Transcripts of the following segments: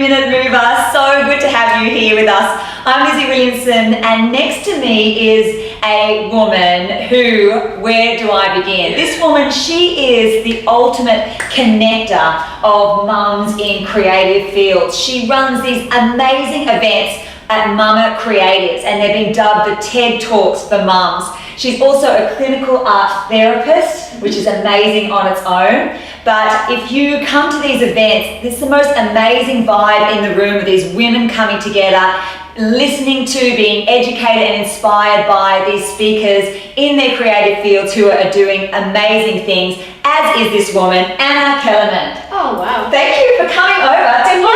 2-minute mover. So good to have you here with us. I'm Lizzie Williamson, and next to me is a woman who, where do I begin? This woman, she is the ultimate connector of mums in creative fields. She runs these amazing events at Mama Creatives, and they've been dubbed the TED Talks for mums. She's also a clinical art therapist, which is amazing on its own. But if you come to these events, there's the most amazing vibe in the room with these women coming together, listening to, being educated and inspired by these speakers in their creative fields who are doing amazing things, as is this woman, Anna Kellerman. Oh, wow. Thank you for coming over to my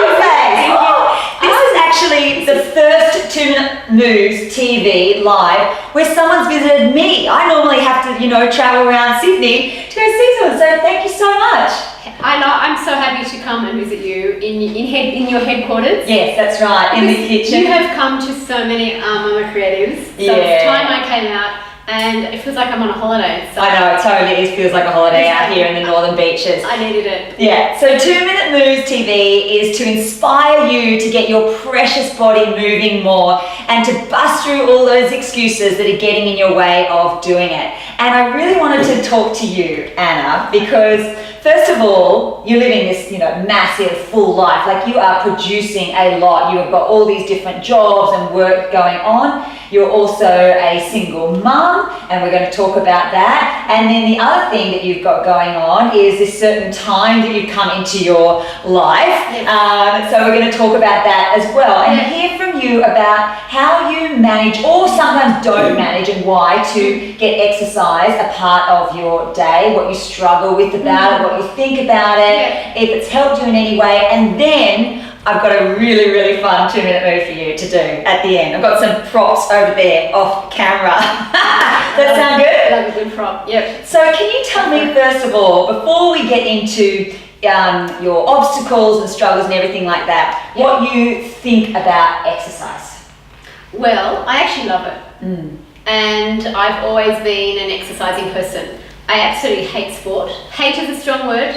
This is actually the first 2-minute moves TV live where someone's visited me. I normally have to, travel around Sydney to go see someone, so thank you so much. I'm so happy to come and visit you in your headquarters. Yes, that's right, in the kitchen. You have come to so many Mama Creatives. So it's time I came out, and it feels like I'm on a holiday. So I know, it totally feels like a holiday out here in the northern beaches. I needed it. Yeah, so 2-minute moves TV is to inspire you to get your precious body moving more and to bust through all those excuses that are getting in your way of doing it. And I really wanted to talk to you, Anna, because first of all, you're living this, massive, full life. Like, you are producing a lot. You have got all these different jobs and work going on. You're also a single mum, and we're going to talk about that. And then the other thing that you've got going on is this certain time that you've come into your life. Yes. So we're going to talk about that as well, and hear from you about how you manage, or sometimes don't manage, and why, to get exercise a part of your day, what you struggle with about it, what you think about it, if it's helped you in any way. And then I've got a really, really fun 2-minute move for you to do at the end. I've got some props over there off camera. That sound good? I love a good prop, yep. So can you tell me, first of all, before we get into your obstacles and struggles and everything like that, what you think about exercise? Well, I actually love it. And I've always been an exercising person. I absolutely hate sport. Hate is a strong word.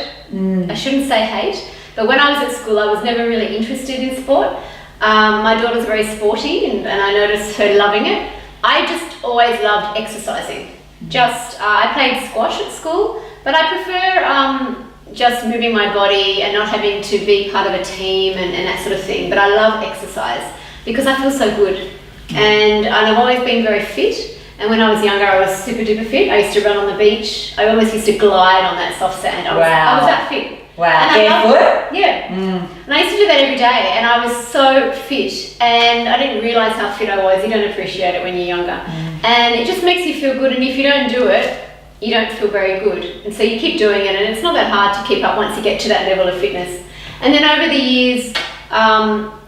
I shouldn't say hate. But when I was at school, I was never really interested in sport. My daughter's very sporty, and I noticed her loving it. I just always loved exercising. I played squash at school, but I prefer just moving my body and not having to be part of a team and that sort of thing. But I love exercise because I feel so good. And I've always been very fit. And when I was younger, I was super duper fit. I used to run on the beach. I always used to glide on that soft sand. I was that fit. Wow, barefoot? Yeah. And I used to do that every day, and I was so fit, and I didn't realise how fit I was. You don't appreciate it when you're younger. And it just makes you feel good, and if you don't do it, you don't feel very good. And so you keep doing it, and it's not that hard to keep up once you get to that level of fitness. And then over the years,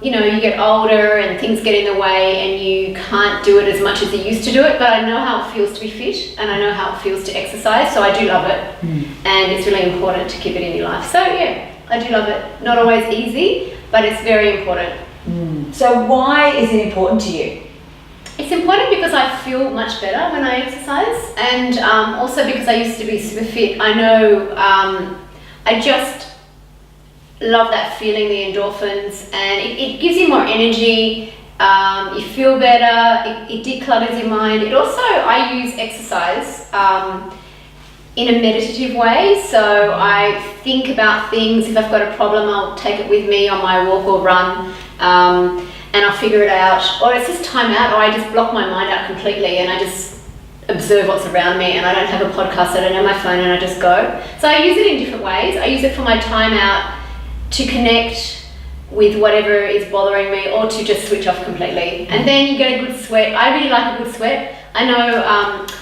you get older and things get in the way and you can't do it as much as you used to do it, but I know how it feels to be fit and I know how it feels to exercise, so I do love it. And it's really important to keep it in your life. So yeah, I do love it. Not always easy, but it's very important. So why is it important to you? It's important because I feel much better when I exercise, and also because I used to be super fit. I know I just love that feeling, the endorphins, and it gives you more energy. You feel better, it declutters your mind. It also, I use exercise in a meditative way, so I think about things. If I've got a problem, I'll take it with me on my walk or run, and I'll figure it out, or it's just time out, or I just block my mind out completely and I just observe what's around me, and I don't have a podcast, I don't have my phone, and I just go. So I use it in different ways. I use it for my time out to connect with whatever is bothering me, or to just switch off completely. And then you get a good sweat. I really like a good sweat. I know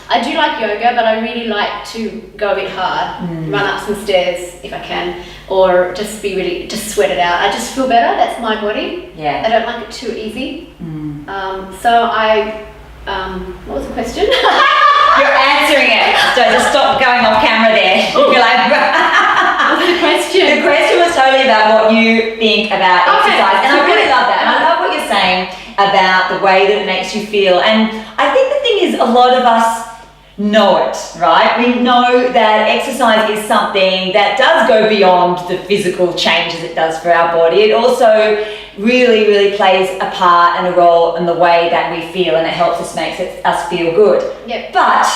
I do like yoga, but I really like to go a bit hard, run up some stairs if I can, or just sweat it out. I just feel better. That's my body. Yeah. I don't like it too easy. What was the question? You're answering it. So just stop going off camera there. You're like, what's the question? The question was totally about what you think about exercise. And I really love that. And I love what you're saying about the way that it makes you feel. And I think the thing is, a lot of us know it, right? We know that exercise is something that does go beyond the physical changes it does for our body. It also really, really plays a part and a role in the way that we feel, and it helps us, makes us feel good. Yep. But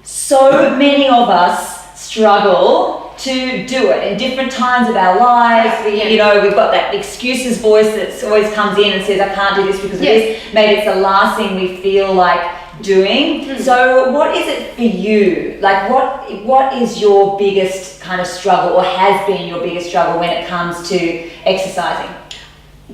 so many of us struggle to do it in different times of our lives. You know, we've got that excuses voice that always comes in and says, I can't do this because of this. Maybe it's the last thing we feel like doing. So what is it for you? Like what is your biggest kind of struggle, or has been your biggest struggle when it comes to exercising?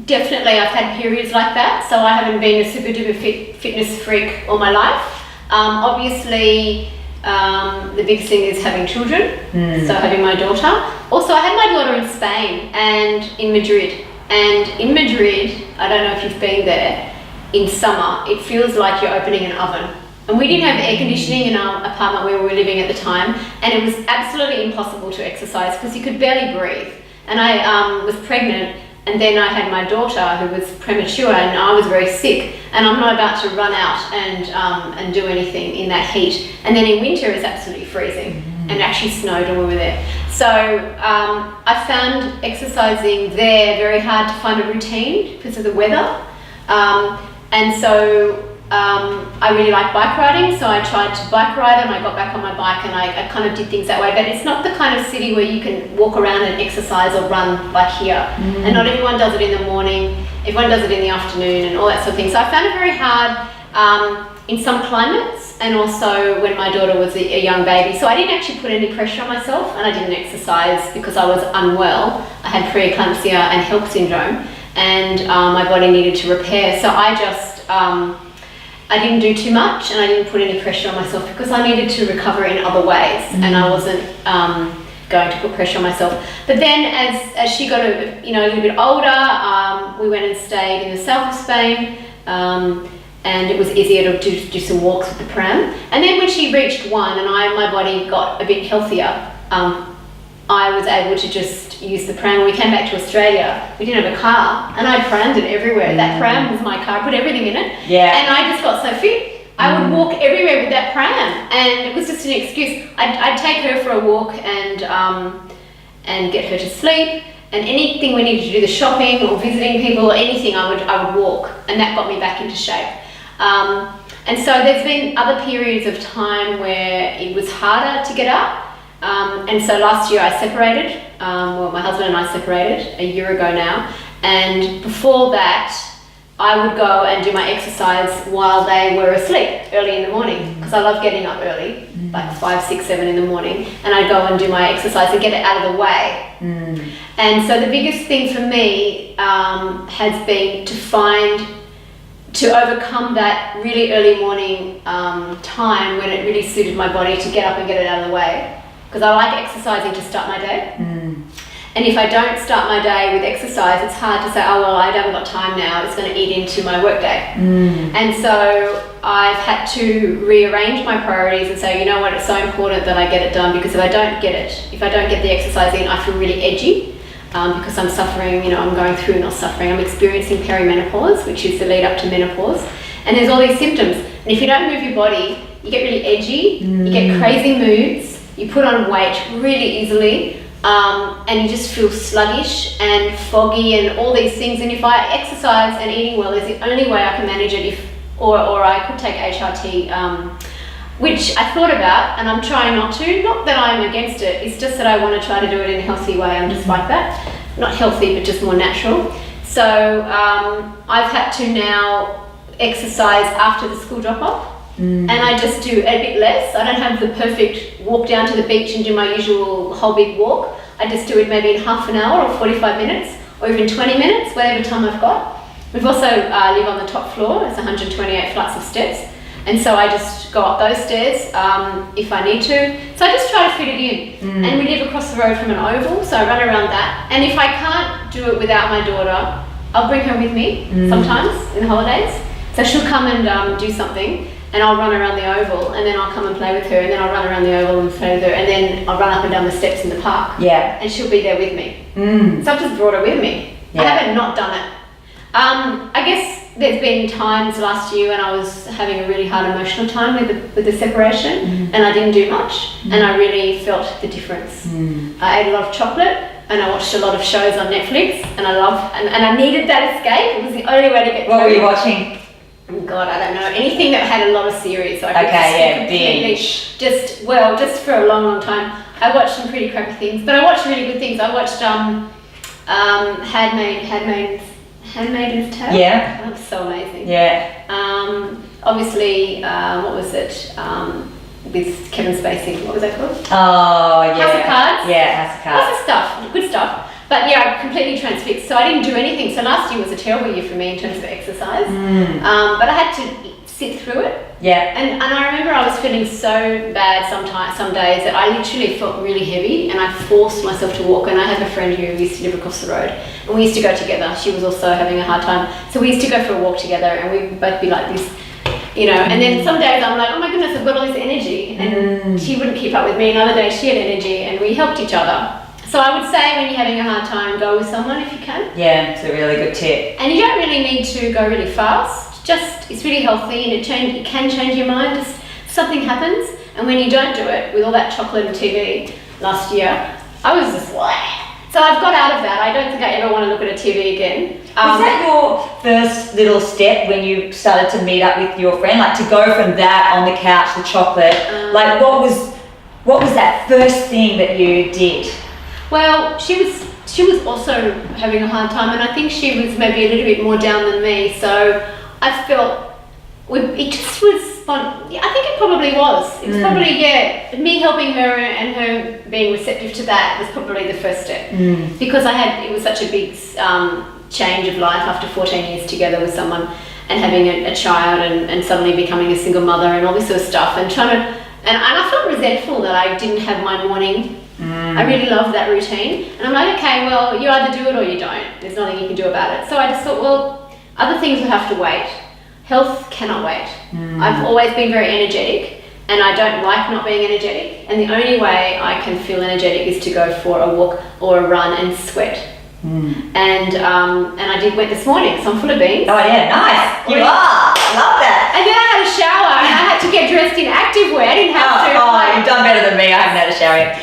Definitely, I've had periods like that. So I haven't been a super duper fitness freak all my life. Obviously, the big thing is having children, so having my daughter. Also, I had my daughter in Spain and in Madrid. And in Madrid, I don't know if you've been there, in summer, it feels like you're opening an oven. And we didn't have air conditioning in our apartment where we were living at the time, and it was absolutely impossible to exercise because you could barely breathe. And I was pregnant, and then I had my daughter who was premature, and I was very sick, and I'm not about to run out and do anything in that heat. And then in winter it's absolutely freezing, and it actually snowed when we were there. So I found exercising there very hard to find a routine because of the weather. And so I really like bike riding, so I tried to bike ride, and I got back on my bike, and I kind of did things that way. But it's not the kind of city where you can walk around and exercise or run like here. And not everyone does it in the morning, everyone does it in the afternoon and all that sort of thing. So I found it very hard in some climates, and also when my daughter was a young baby. So I didn't actually put any pressure on myself, and I didn't exercise because I was unwell. I had preeclampsia and HELLP syndrome, and my body needed to repair. So I just I didn't do too much, and I didn't put any pressure on myself because I needed to recover in other ways, and I wasn't going to put pressure on myself. But then as she got a little bit older, we went and stayed in the south of Spain, and it was easier to do some walks with the pram. And then when she reached 1 and my body got a bit healthier, I was able to just use the pram. When we came back to Australia, we didn't have a car, and I prammed it everywhere. That pram was my car. I put everything in it, and I just got so fit. I would walk everywhere with that pram, and it was just an excuse. I'd take her for a walk and get her to sleep, and anything we needed to do, the shopping or visiting people or anything, I would walk, and that got me back into shape. And so there's been other periods of time where it was harder to get up. And so last year I separated, my husband and I separated a year ago now, and before that I would go and do my exercise while they were asleep early in the morning, because I love getting up early, like 5, 6, 7 in the morning, and I'd go and do my exercise and get it out of the way. And so the biggest thing for me has been to overcome that really early morning time when it really suited my body to get up and get it out of the way. Because I like exercising to start my day. And if I don't start my day with exercise, it's hard to say, oh, well, I haven't got time now, it's going to eat into my work day. And so I've had to rearrange my priorities and say, you know what, it's so important that I get it done, because if I don't get the exercise in, I feel really edgy, because I'm suffering, I'm going through, not suffering, I'm experiencing perimenopause, which is the lead up to menopause. And there's all these symptoms. And if you don't move your body, you get really edgy, you get crazy moods, you put on weight really easily, and you just feel sluggish and foggy and all these things. And if I exercise and eating well is the only way I can manage it, or I could take HRT, which I thought about, and I'm trying not to. Not that I'm against it, it's just that I want to try to do it in a healthy way. I'm just like that. Not healthy, but just more natural. So I've had to now exercise after the school drop-off. And I just do a bit less. I don't have the perfect walk down to the beach and do my usual whole big walk. I just do it maybe in half an hour or 45 minutes or even 20 minutes, whatever time I've got. We've also live on the top floor. It's 128 flights of steps. And so I just go up those stairs if I need to. So I just try to fit it in. And we live across the road from an oval, so I run around that. And if I can't do it without my daughter, I'll bring her with me sometimes in the holidays. So she'll come and do something, and I'll run around the oval, and then I'll come and play with her, and then I'll run around the oval and play with her, and then I'll run up and down the steps in the park. And she'll be there with me. So I've just brought her with me. I haven't not done it. I guess there's been times last year when I was having a really hard emotional time with the separation, and I didn't do much, and I really felt the difference. I ate a lot of chocolate, and I watched a lot of shows on Netflix, and I needed that escape. It was the only way to get through. What were you watching? Oh God, I don't know. Anything that had a lot of series. So I could binge. Just for a long, long time. I watched some pretty crappy things, but I watched really good things. I watched Handmaid's Tale. Yeah. That was so amazing. Yeah. Obviously, what was it? With Kevin Spacey. What was that called? Oh, yeah. House of Cards. Yeah, House of Cards. Lots of stuff. Good stuff. But yeah, I completely transfixed. So I didn't do anything. So last year was a terrible year for me in terms of exercise. But I had to sit through it. Yeah. And I remember I was feeling so bad some days that I literally felt really heavy, and I forced myself to walk. And I have a friend who used to live across the road, and we used to go together. She was also having a hard time. So we used to go for a walk together, and we would both be like this, you know. And then some days I'm like, oh my goodness, I've got all this energy. And she wouldn't keep up with me. And other days she had energy, and we helped each other. So I would say when you're having a hard time, go with someone if you can. Yeah, it's a really good tip. And you don't really need to go really fast. Just, it's really healthy, and it can change your mind. Just something happens, and when you don't do it, with all that chocolate and TV last year, I was just like... So I've got out of that. I don't think I ever want to look at a TV again. Was that your first little step when you started to meet up with your friend? Like to go from that on the couch, the chocolate, like what was that first thing that you did? Well, she was also having a hard time, and I think she was maybe a little bit more down than me. So I felt it just was fun. Yeah, I think it probably was. It was probably me helping her and her being receptive to that was probably the first step, because it was such a big change of life after 14 years together with someone and having a child and suddenly becoming a single mother and all this sort of stuff and and I felt resentful that I didn't have my morning. I really loved that routine, and I'm like, okay, well, you either do it or you don't. There's nothing you can do about it. So I just thought, well, other things will have to wait. Health cannot wait. I've always been very energetic, and I don't like not being energetic, and the only way I can feel energetic is to go for a walk or a run and sweat. And I went this morning, so I'm full of beans. Oh yeah, nice. You are. I love that. And then I had a shower, and I had to get dressed in activewear. I didn't have to. Oh, you've done better than me. I haven't had a shower yet.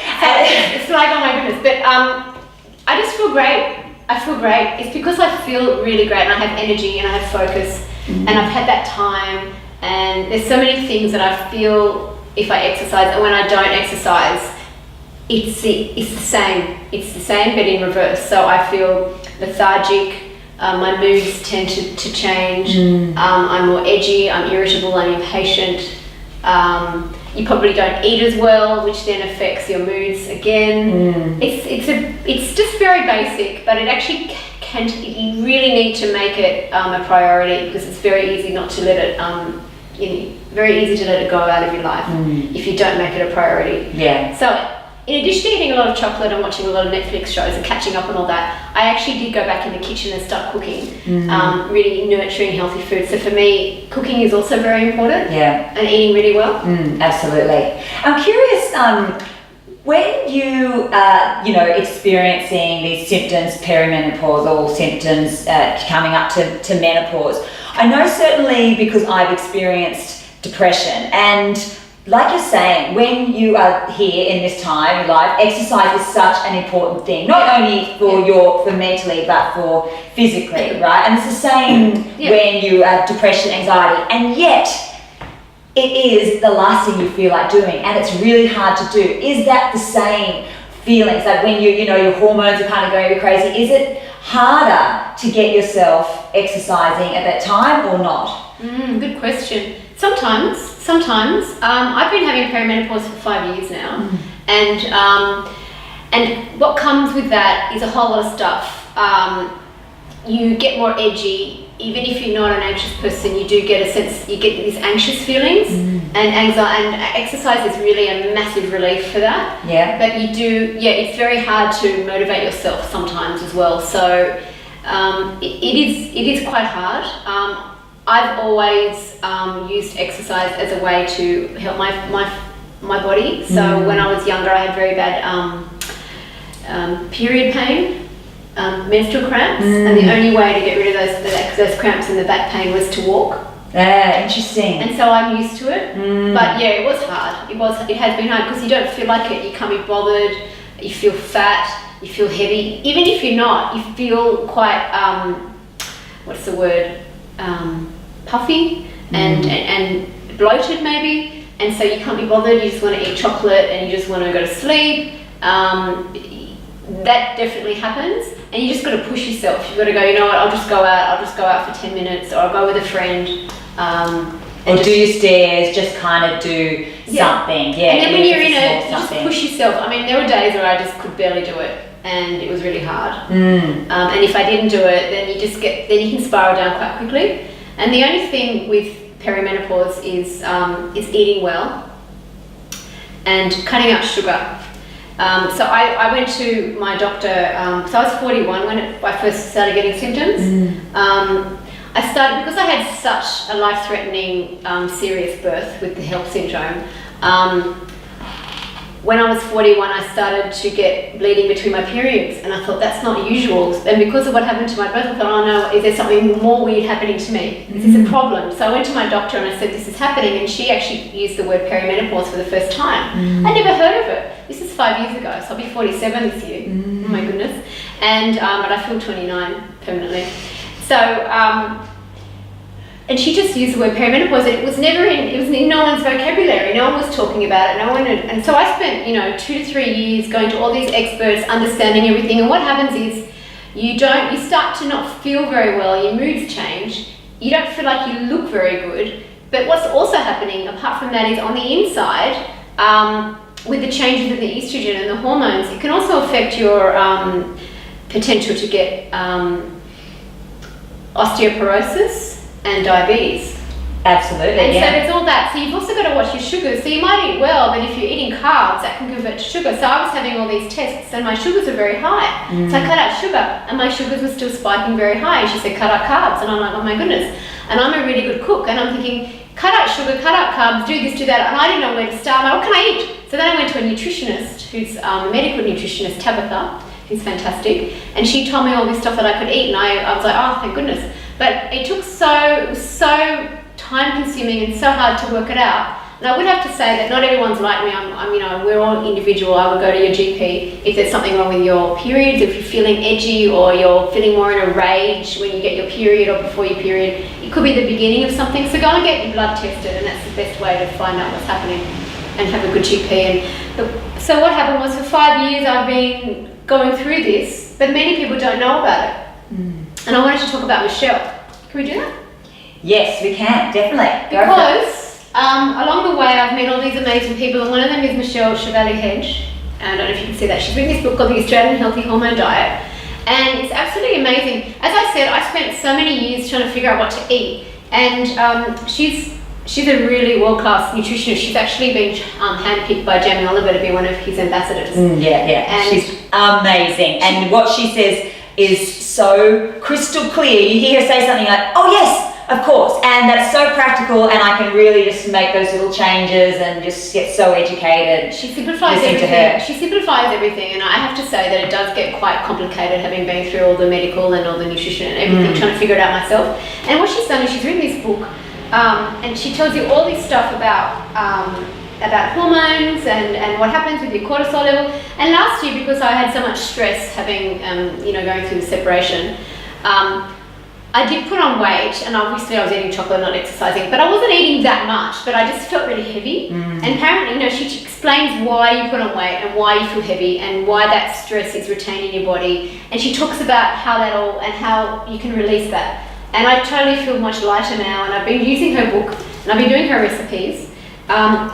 It's like, oh my goodness. But I just feel great. I feel great. It's because I feel really great, and I have energy, and I have focus, and I've had that time. And there's so many things that I feel if I exercise, and when I don't exercise, it's the same. It's the same, but in reverse. So I feel lethargic. My moods tend to change. I'm more edgy. I'm irritable. I'm impatient. You probably don't eat as well, which then affects your moods again. It's just very basic, but it actually you really need to make it a priority, because it's very easy not to let it very easy to let it go out of your life if you don't make it a priority. Yeah. So in addition to eating a lot of chocolate and watching a lot of Netflix shows and catching up on all that, I actually did go back in the kitchen and start cooking, really nurturing healthy food. So for me, cooking is also very important. Yeah. And eating really well. Absolutely. I'm curious, when you experiencing these symptoms, perimenopausal symptoms coming up to menopause, I know certainly because I've experienced depression, and like you're saying, when you are here in this time in life, exercise is such an important thing, not only for mentally, but for physically, right? And it's the same when you have depression, anxiety, and yet it is the last thing you feel like doing, and it's really hard to do. Is that the same feelings, like when your hormones are kind of going a bit crazy? Is it harder to get yourself exercising at that time or not? Good question. Sometimes. I've been having perimenopause for 5 years now, and what comes with that is a whole lot of stuff. You get more edgy. Even if you're not an anxious person, you do get you get these anxious feelings, and anxiety, and exercise is really a massive relief for that. Yeah. But it's very hard to motivate yourself sometimes as well. So it is quite hard. I've always used exercise as a way to help my body. So when I was younger, I had very bad period pain. menstrual cramps, and the only way to get rid of those cramps and the back pain was to walk. Interesting. And so I'm used to it. But yeah, it was hard. It has been hard because you don't feel like it. You can't be bothered. You feel fat. You feel heavy. Even if you're not, you feel quite what's the word? Puffy and bloated maybe. And so you can't be bothered. You just want to eat chocolate and you just want to go to sleep. That definitely happens, and you just got to push yourself. You've got to go, you know what, I'll just go out for 10 minutes, or I'll go with a friend. Or do your stairs, just kind of do something. Yeah. And then when you're in it, you just push yourself. I mean, there were days where I just could barely do it, and it was really hard. And if I didn't do it, then you can spiral down quite quickly. And the only thing with perimenopause is eating well and cutting out sugar. So I went to my doctor, so I was 41 when I first started getting symptoms. I started, because I had such a life-threatening serious birth with the HELLP syndrome, when I was 41 I started to get bleeding between my periods, and I thought that's not usual, and because of what happened to my birth I thought, oh no, is there something more weird happening to me? Is this a problem? So I went to my doctor and I said this is happening, and she actually used the word perimenopause for the first time. I'd never heard of it. This is 5 years ago, so I'll be 47 this year. Oh my goodness. And but I feel 29 permanently. So and she just used the word perimenopause, and it was in no one's vocabulary. No one was talking about it. And so I spent 2 to 3 years going to all these experts, understanding everything. And what happens is you start to not feel very well. Your moods change. You don't feel like you look very good. But what's also happening, apart from that, is on the inside, with the changes in the estrogen and the hormones, it can also affect your potential to get osteoporosis and diabetes. Absolutely, and so there's all that. So you've also got to watch your sugars. So you might eat well, but if you're eating carbs, that can convert to sugar. So I was having all these tests and my sugars are very high. So I cut out sugar and my sugars were still spiking very high. And she said, cut out carbs. And I'm like, oh my goodness. And I'm a really good cook. And I'm thinking, cut out sugar, cut out carbs, do this, do that. And I didn't know where to start. I'm like, what can I eat? So then I went to a nutritionist who's a medical nutritionist, Tabitha, who's fantastic. And she told me all this stuff that I could eat. And I was like, oh, thank goodness. But it took so time consuming and so hard to work it out. And I would have to say that not everyone's like me. We're all individual. I would go to your GP if there's something wrong with your periods, if you're feeling edgy or you're feeling more in a rage when you get your period or before your period. It could be the beginning of something. So go and get your blood tested, and that's the best way to find out what's happening and have a good GP. So what happened was, for 5 years I've been going through this, but many people don't know about it. And I wanted to talk about Michelle. Can we do that? Yes, we can, definitely. Because along the way I've met all these amazing people, and one of them is Michelle Chevalier-Hedge. And I don't know if you can see that. She's written this book called The Australian Healthy Hormone Diet. And it's absolutely amazing. As I said, I spent so many years trying to figure out what to eat. And she's a really world-class nutritionist. She's actually been handpicked by Jamie Oliver to be one of his ambassadors. And she's amazing. And what she says is so crystal clear. You hear her say something like, oh yes, of course, and that's so practical, and I can really just make those little changes and just get so educated. She simplifies everything. She simplifies everything, and I have to say that it does get quite complicated, having been through all the medical and all the nutrition and everything, trying to figure it out myself. And what she's done is she's written this book, and she tells you all this stuff about hormones and what happens with your cortisol level. And last year, because I had so much stress having, going through the separation, I did put on weight, and obviously I was eating chocolate, not exercising, but I wasn't eating that much, but I just felt really heavy. And apparently, she explains why you put on weight and why you feel heavy and why that stress is retained in your body. And she talks about how you can release that. And I totally feel much lighter now, and I've been using her book, and I've been doing her recipes.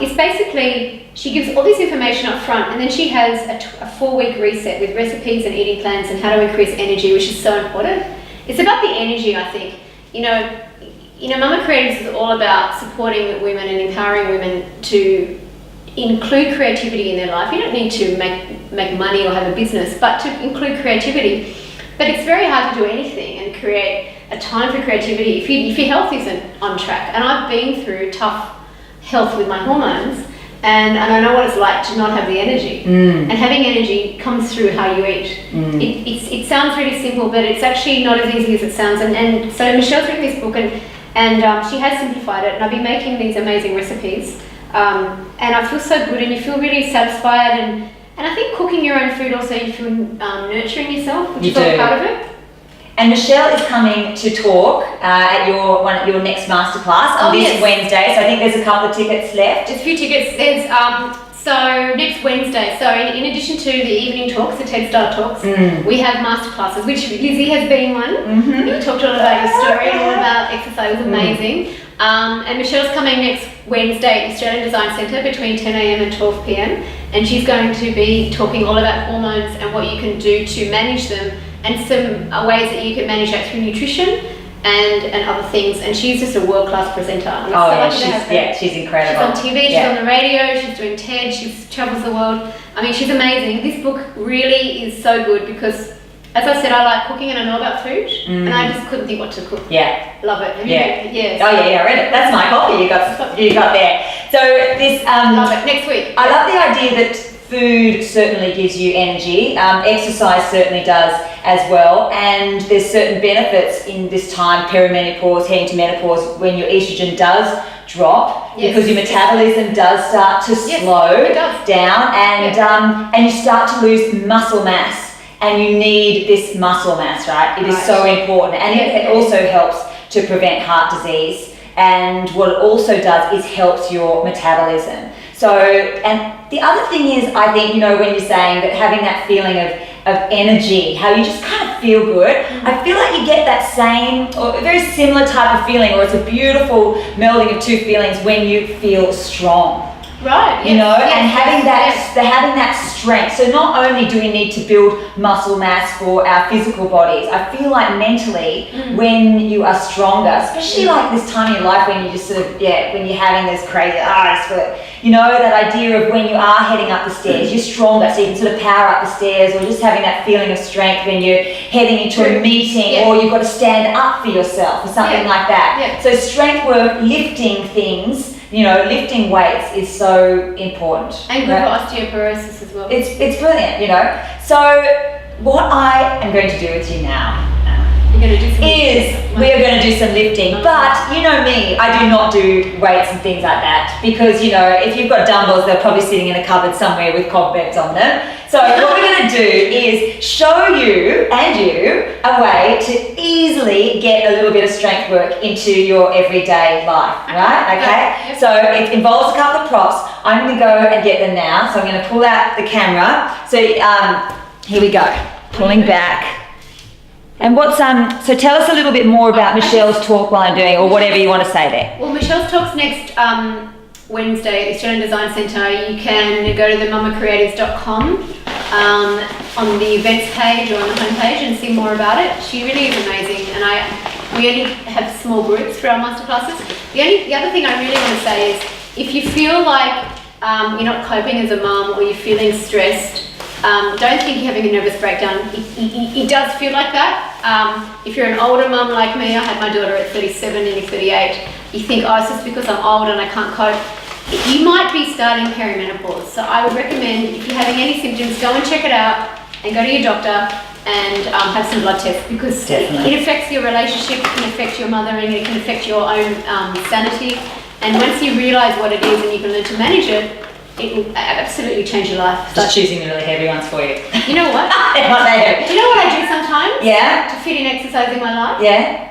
It's basically, she gives all this information up front, and then she has a 4-week reset with recipes and eating plans and how to increase energy, which is so important. It's about the energy, I think. Mama Creatives is all about supporting women and empowering women to include creativity in their life. You don't need to make money or have a business, but to include creativity. But it's very hard to do anything and create a time for creativity if your health isn't on track. And I've been through tough health with my hormones, And I know what it's like to not have the energy. And having energy comes through how you eat. It sounds really simple, but it's actually not as easy as it sounds. And so Michelle's written this book, and she has simplified it. And I've been making these amazing recipes. And I feel so good, and you feel really satisfied. And I think cooking your own food also, you feel nurturing yourself, which is all part of it. And Michelle is coming to talk at your next masterclass on this Wednesday. So I think there's a couple of tickets left. There's a few tickets. There's so next Wednesday. So in addition to the evening talks, the TED Start talks, we have masterclasses, which Lizzie has been one. You talked a lot about your story and all about exercise. It was amazing. And Michelle's coming next Wednesday at the Australian Design Centre between 10 a.m. and 12 p.m. And she's going to be talking all about hormones and what you can do to manage them, and some ways that you can manage that through nutrition and other things. And she's just a world-class presenter. She's incredible. She's on TV, she's on the radio, she's doing TED, she travels the world. I mean, she's amazing. This book really is so good because, as I said, I like cooking and I know about food, and I just couldn't think what to cook. Yeah. Love it. Have you read it? Yeah. Oh yeah, I read it. That's my copy you got there. So this love it. Next week. I love the idea that food certainly gives you energy. Exercise certainly does as well, and there's certain benefits in this time, perimenopause, heading to menopause, when your estrogen does drop, because your metabolism does start to slow down, and you start to lose muscle mass, and you need this muscle mass, right? It is so important, and it also helps to prevent heart disease. And what it also does is helps your metabolism. So, and the other thing is, I think, when you're saying that having that feeling of energy, how you just kind of feel good, I feel like you get that same or very similar type of feeling, or it's a beautiful melding of two feelings when you feel strong. Right. And having that strength. So not only do we need to build muscle mass for our physical bodies, I feel like mentally, when you are stronger, especially like this time in your life when you just sort of, when you're having this crazy, that idea of when you are heading up the stairs, you're stronger, so you can sort of power up the stairs, or just having that feeling of strength when you're heading into a meeting, or you've got to stand up for yourself or something like that. So strength work, lifting things, lifting weights is so important. And good for osteoporosis as well. It's brilliant, So what I am going to do with you now You're going to do some we are going to do some lifting. But you know me, I do not do weights and things like that, because if you've got dumbbells, they're probably sitting in a cupboard somewhere with cobwebs on them. So what we're going to do is show you a way to easily get a little bit of strength work into your everyday life, right? Okay? So it involves a couple of props. I'm going to go and get them now. So I'm going to pull out the camera. So here we go, pulling back. And so tell us a little bit more about Michelle's talk while I'm doing, or whatever you want to say there. Well, Michelle's talk's next Wednesday at the Australian Design Centre. You can go to the mamacreatives.com on the events page or on the homepage and see more about it. She really is amazing, and we only have small groups for our masterclasses. The other thing I really want to say is, if you feel like you're not coping as a mum, or you're feeling stressed, don't think you're having a nervous breakdown. It does feel like that. If you're an older mum like me, I had my daughter at 37, nearly 38, you think, it's just because I'm old and I can't cope. You might be starting perimenopause. So I would recommend, if you're having any symptoms, go and check it out and go to your doctor and have some blood tests, because it affects your relationship, it can affect your mothering, it can affect your own sanity. And once you realise what it is and you can learn to manage it, it will absolutely change your life. Just choosing the really heavy ones for you. You know what? Do you know what I do sometimes? To fit in exercise in my life?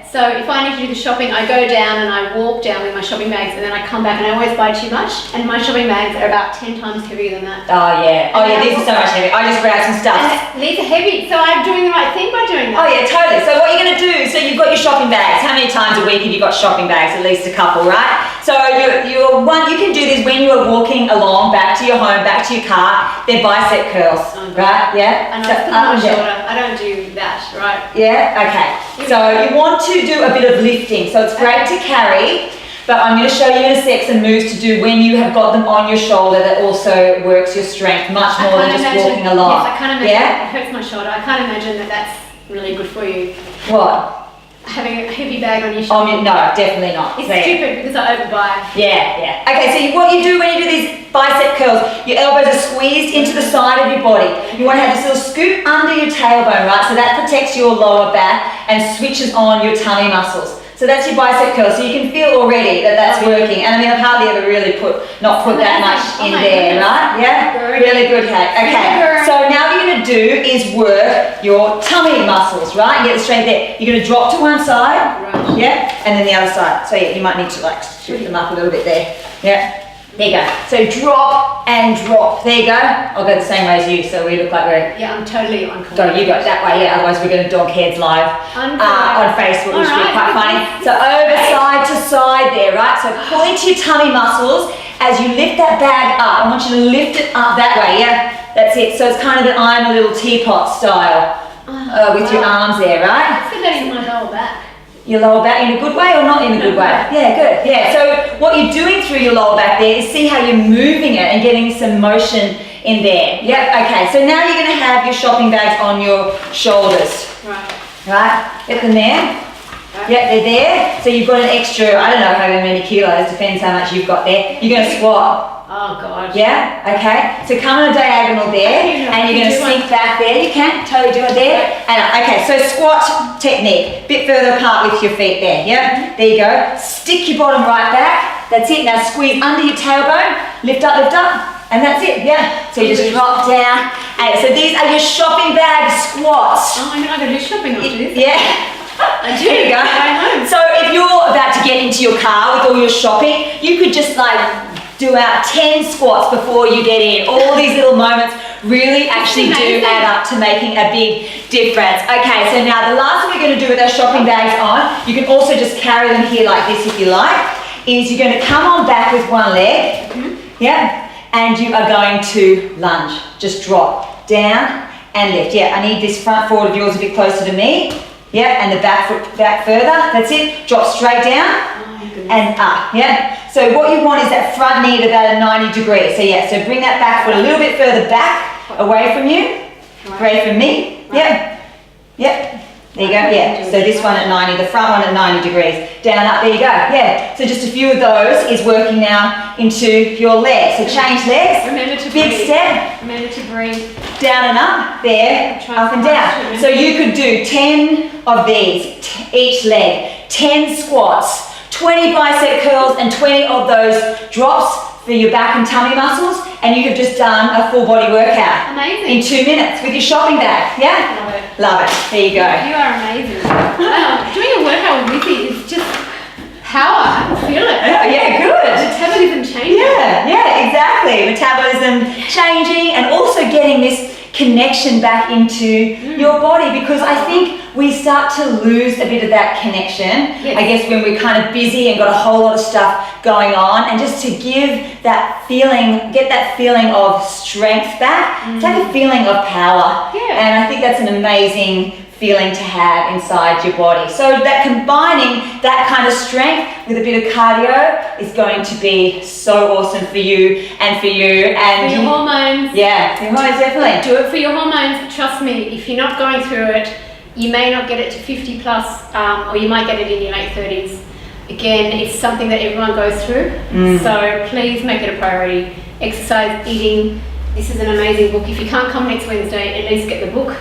So if I need to do the shopping, I go down and I walk down with my shopping bags, and then I come back, and I always buy too much, and my shopping bags are about 10 times heavier than that. These are so much heavier. I just grabbed some stuff. And these are heavy, so I'm doing the right thing by doing that. Totally. So what you're going to do, so you've got your shopping bags. How many times a week have you got shopping bags? At least a couple, right? So you can do this when you are walking along back to your home, back to your car. They're bicep curls, right? And I put them on my shoulder. I don't do that, right? Okay. So you want to do a bit of lifting. So it's great to carry, but I'm going to show you in a sec some moves to do when you have got them on your shoulder that also works your strength much more than just walking along. Yes, I can't imagine. It hurts my shoulder. I can't imagine that that's really good for you. What? having a heavy bag on your Oh, shoulder. no, definitely not. It's So, stupid because I overbuy. yeah. Okay, so what you do when you do these bicep curls, your elbows are squeezed into the side of your body. You want to have this little scoop under your tailbone, right? So that protects your lower back and switches on your tummy muscles. So that's your bicep curl. So you can feel already that that's working. And I mean, I've hardly ever really put that much in there, right? Yeah? Really good hack. Okay, so now what you're going to do is work your tummy muscles, right? Get it straight there. You're going to drop to one side. Right. Yeah? And then the other side. So yeah, you might need to like shift them up a little bit there. Yeah? There you go. So drop and drop. There you go. I'll go the same way as you, so we look like we're... Yeah, I'm totally uncomfortable. Sorry, you go that way, yeah. Otherwise we're going to dog heads live on Facebook, which would be quite funny. So over side to side there, right? So pull into your tummy muscles as you lift that bag up. I want you to lift it up that way, yeah? That's it. So it's kind of an I'm a little teapot style with your arms there, right? I feel that in my lower back. Your lower back in a good way or not in a good way? Yeah, good. Yeah, so what you're doing through your lower back there is see how you're moving it and getting some motion in there. Yep, okay. So now you're going to have your shopping bags on your shoulders. Right. Right? Get them there. Right. Yep, they're there. So you've got an extra, I don't know how many kilos, depends how much you've got there. You're going to squat. Oh, God. Yeah, okay. So come on a diagonal there, and you're going to sink back there. You can totally do it there. And okay, so squat technique, bit further apart with your feet there. Yeah, there you go. Stick your bottom right back. That's it. Now squeeze under your tailbone. Lift up, and that's it. Yeah. So you just drop down. And so these are your shopping bag squats. Oh, I know. I got to do shopping after this. Yeah. I do. There you go. So if you're about to get into your car with all your shopping, you could just like do out 10 squats before you get in. All these little moments really actually do add up to making a big difference. Okay, so now the last thing we're going to do with our shopping bags on, you can also just carry them here like this if you like, is you're going to come on back with one leg, yeah, and you are going to lunge. Just drop down and lift. Yeah, I need this front forward of yours a bit closer to me. Yeah, and the back foot back further. That's it. Drop straight down and up. Yeah. So what you want is that front knee at about a 90 degrees. So yeah, so bring that back foot a little bit further back, away from you, away from me. Yep. Yep. There you go. Yeah. So this one at 90, the front one at 90 degrees. Down, up. There you go. Yeah. So just a few of those is working now into your legs. So change legs. Remember to big breathe. step. Remember to breathe. Down and up, there, up and down. So you could do 10 of these, each leg, 10 squats, 20 bicep curls, and 20 of those drops for your back and tummy muscles, and you have just done a full body workout. Amazing. In 2 minutes with your shopping bag, yeah? Love it. Love it, there you go. You are amazing. Wow. Doing a workout with you is just power. I can feel it. Yeah, good. Metabolism changing. Yeah, exactly. Metabolism changing and also getting this connection back into your body, because I think we start to lose a bit of that connection, I guess, when we're kind of busy and got a whole lot of stuff going on, and just to give that feeling, get that feeling of strength back, it's like a feeling of power. And I think that's an amazing feeling to have inside your body. So that combining that kind of strength with a bit of cardio is going to be so awesome for you and for you and for your hormones. Yeah, your hormones, definitely. Do it for your hormones. Trust me, if you're not going through it, you may not get it to 50 plus, or you might get it in your late 30s. Again, it's something that everyone goes through. So please make it a priority. Exercise, eating. This is an amazing book. If you can't come next Wednesday, at least get the book.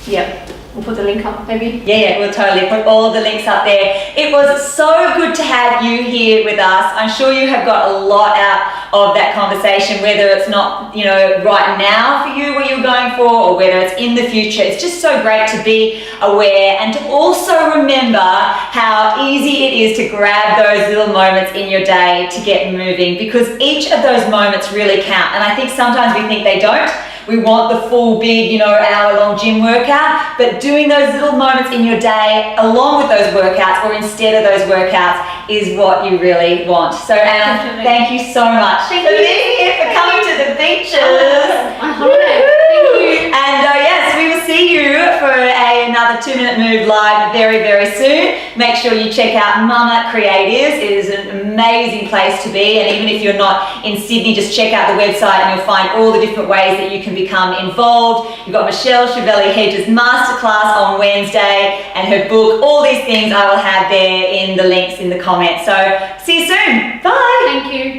Yeah, we'll put the link up maybe. Yeah, we'll totally put all the links up there. It was so good to have you here with us. I'm sure you have got a lot out of that conversation, whether it's not, you know, right now for you what you're going for, or whether it's in the future. It's just so great to be aware and to also remember how easy it is to grab those little moments in your day to get moving, because each of those moments really count. And I think sometimes we think they don't. We want the full big, you know, hour-long gym workout, but doing those little moments in your day along with those workouts or instead of those workouts is what you really want. So Anna, thank you so much for being here, for coming to the beaches. On holiday. Thank you. And yes, we will see you for another 2 Minute Move live very, very soon. make sure you check out Mama Creatives. It is an amazing place to be, and even if you're not in Sydney, just check out the website and you'll find all the different ways that you can become involved. You've got Michelle Chiavelli-Hedges masterclass on Wednesday and her book. All these things I will have there in the links in the comments. So see you soon. Bye. Thank you.